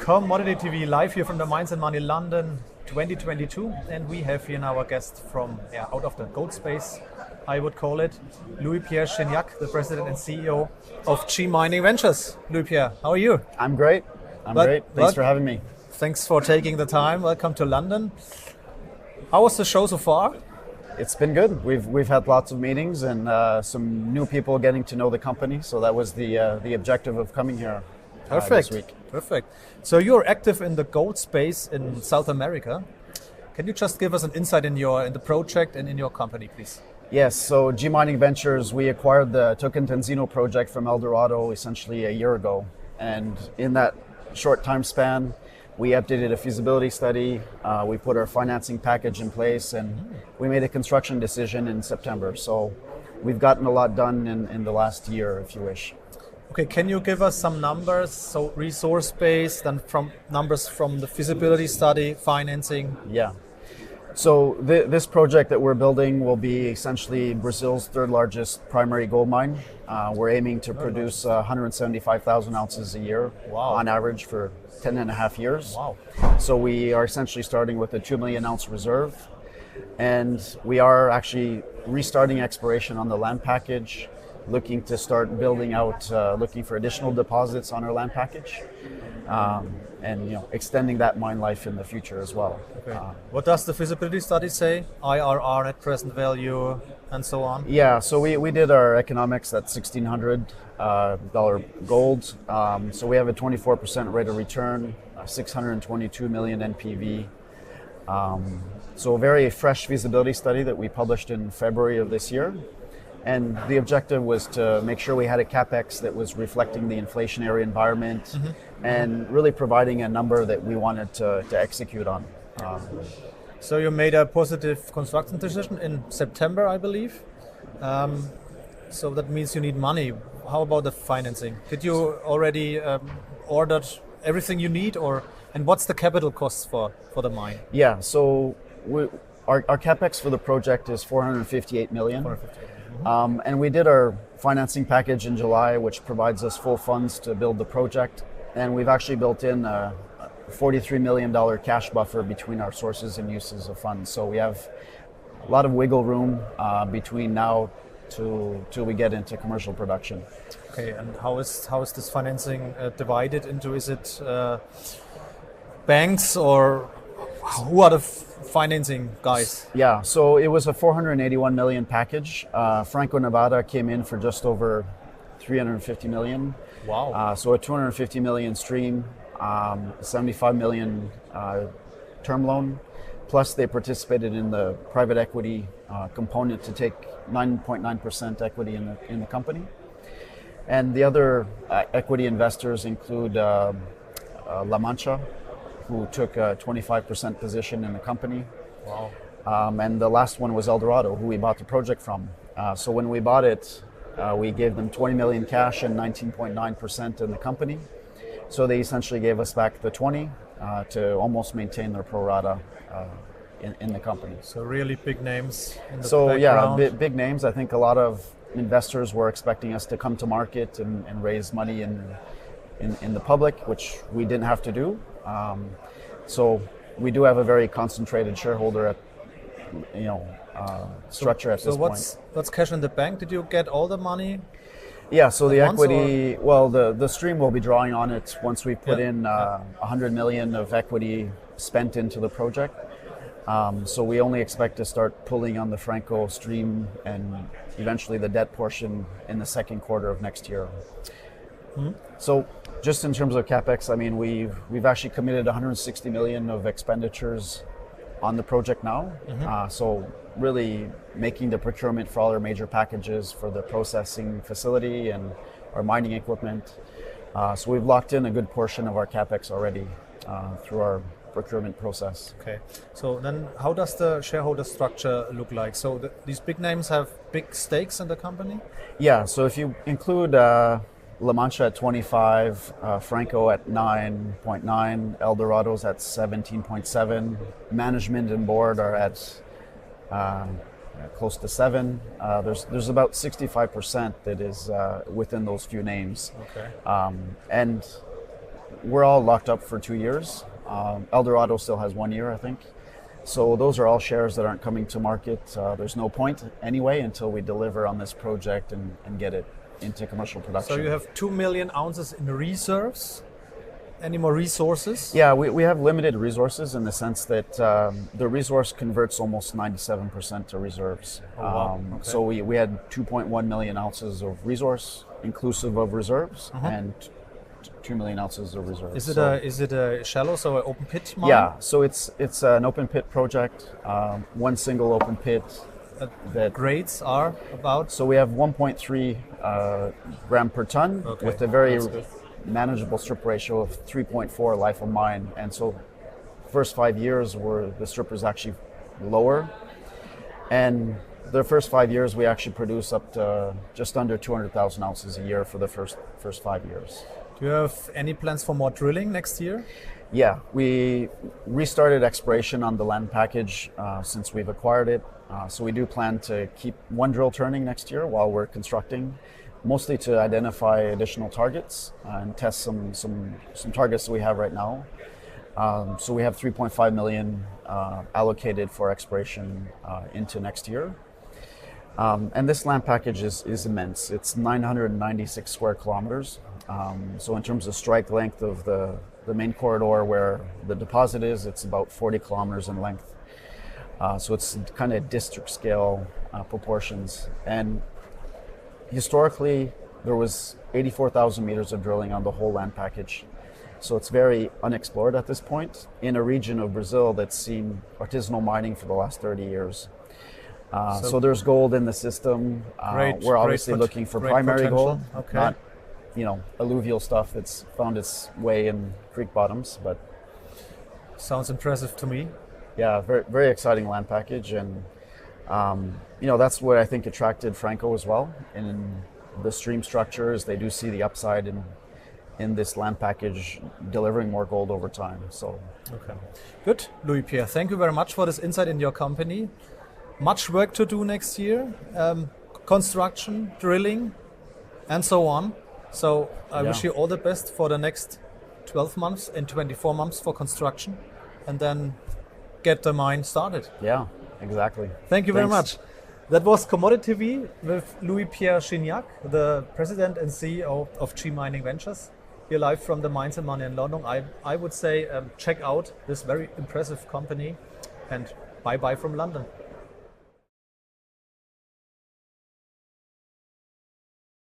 Commodity TV live here from the Mines and Money London 2022, and we have here now our guest from out of the gold space, I would call it, Louis-Pierre Cheniac, the president and CEO of GMIN Ventures. Louis-Pierre, how are you? I'm great. Great. Thanks for having me. Thanks for taking the time. Welcome to London. How was the show so far? It's been good. We've had lots of meetings and some new people getting to know the company. So that was the objective of coming here this week. Perfect. So you're active in the gold space in South America. Can you just give us an insight in the project and in your company, please? Yes. So GMIN Ventures, we acquired the Tocantins project from Eldorado essentially a year ago, and in that short time span, we updated a feasibility study, we put our financing package in place, and we made a construction decision in September. So we've gotten a lot done in the last year, if you wish. Okay, can you give us some numbers, so resource base, then from numbers from the feasibility study, financing? Yeah. So this project that we're building will be essentially Brazil's third largest primary gold mine. We're aiming to produce 175,000 ounces a year on average for 10 and a half years. Wow. So we are essentially starting with a 2 million ounce reserve, and we are actually restarting exploration on the land package, looking to start building out, looking for additional deposits on our land package, and extending that mine life in the future as well. Okay. What does the feasibility study say? IRR, net present value, and so on? Yeah, so we did our economics at $1,600 gold. So we have a 24% rate of return, 622 million NPV. So a very fresh feasibility study that we published in February of this year. And the objective was to make sure we had a capex that was reflecting the inflationary environment and really providing a number that we wanted to execute on. So you made a positive construction decision in September, I believe. So that means you need money. How about the financing? Did you already ordered everything you need, and what's the capital costs for the mine? Yeah, so our capex for the project is 458 million. And we did our financing package in July, which provides us full funds to build the project. And we've actually built in a $43 million cash buffer between our sources and uses of funds. So we have a lot of wiggle room between now till we get into commercial production. Okay, and how is this financing divided into? Is it banks, or who are the financing guys? Yeah, so it was a 481 million package. Franco-Nevada came in for just over 350 million. Wow. So a 250 million stream, 75 million term loan, plus they participated in the private equity component to take 9.9% equity in the company. And the other equity investors include La Mancha, who took a 25% position in the company. Wow. And the last one was Eldorado, who we bought the project from. So when we bought it, we gave them 20 million cash and 19.9% in the company. So they essentially gave us back the 20 to almost maintain their pro rata in the company. So really big names in the background. Yeah, big names. I think a lot of investors were expecting us to come to market and raise money in the public, which we didn't have to do. So we do have a very concentrated shareholder structure at this point. So what's cash in the bank? Did you get all the money? Yeah, so the equity, the stream will be drawing on it once we put in 100 million of equity spent into the project. So we only expect to start pulling on the Franco stream and eventually the debt portion in the second quarter of next year. So just in terms of capex, I mean, we've actually committed 160 million of expenditures on the project now. So really making the procurement for all our major packages for the processing facility and our mining equipment. So we've locked in a good portion of our capex already through our procurement process. Okay. So then how does the shareholder structure look like? So these big names have big stakes in the company? Yeah, so if you include La Mancha at 25, Franco at 9.9, Eldorado's at 17.7. Management and board are at close to 7. There's about 65% that is within those few names. Okay. And we're all locked up for 2 years. Eldorado still has 1 year, I think. So those are all shares that aren't coming to market. There's no point anyway until we deliver on this project and get it into commercial production. So you have 2 million ounces in reserves. Any more resources? Yeah, we have limited resources in the sense that the resource converts almost 97% to reserves. Oh, wow. Okay. So we had 2.1 million ounces of resource, inclusive of reserves, and 2 million ounces of reserves. Is it a shallow, so an open pit mine? Yeah, so it's an open pit project, one single open pit. That grades are about? So we have 1.3 gram per ton with a very manageable strip ratio of 3.4 life of mine. And so first 5 years where the strip is actually lower. And the first 5 years we actually produce up to just under 200,000 ounces a year for the first 5 years. Do you have any plans for more drilling next year? Yeah, we restarted exploration on the land package since we've acquired it. So we do plan to keep one drill turning next year while we're constructing, mostly to identify additional targets and test some targets that we have right now. So we have 3.5 million allocated for exploration into next year. And this land package is immense. It's 996 square kilometers. So in terms of strike length of the main corridor where the deposit is, it's about 40 kilometers in length. So it's kind of district scale proportions. And historically, there was 84,000 meters of drilling on the whole land package. So it's very unexplored at this point in a region of Brazil that's seen artisanal mining for the last 30 years. So there's gold in the system. We're obviously looking for primary gold, not alluvial stuff that's found its way in creek bottoms. But sounds impressive to me. Yeah, very, very exciting land package, and that's what I think attracted Franco as well. In the stream structures, they do see the upside in this land package delivering more gold over time. So, okay, good, Louis-Pierre. Thank you very much for this insight in your company. Much work to do next year, construction, drilling, and so on. So I wish you all the best for the next 12 months and 24 months for construction, and then get the mine started. Yeah, exactly. Thank you very much. That was Commodity TV with Louis-Pierre Chignac, the president and CEO of GMIN Ventures. Here live from the Mines and Money in London. I would say check out this very impressive company, and bye-bye from London.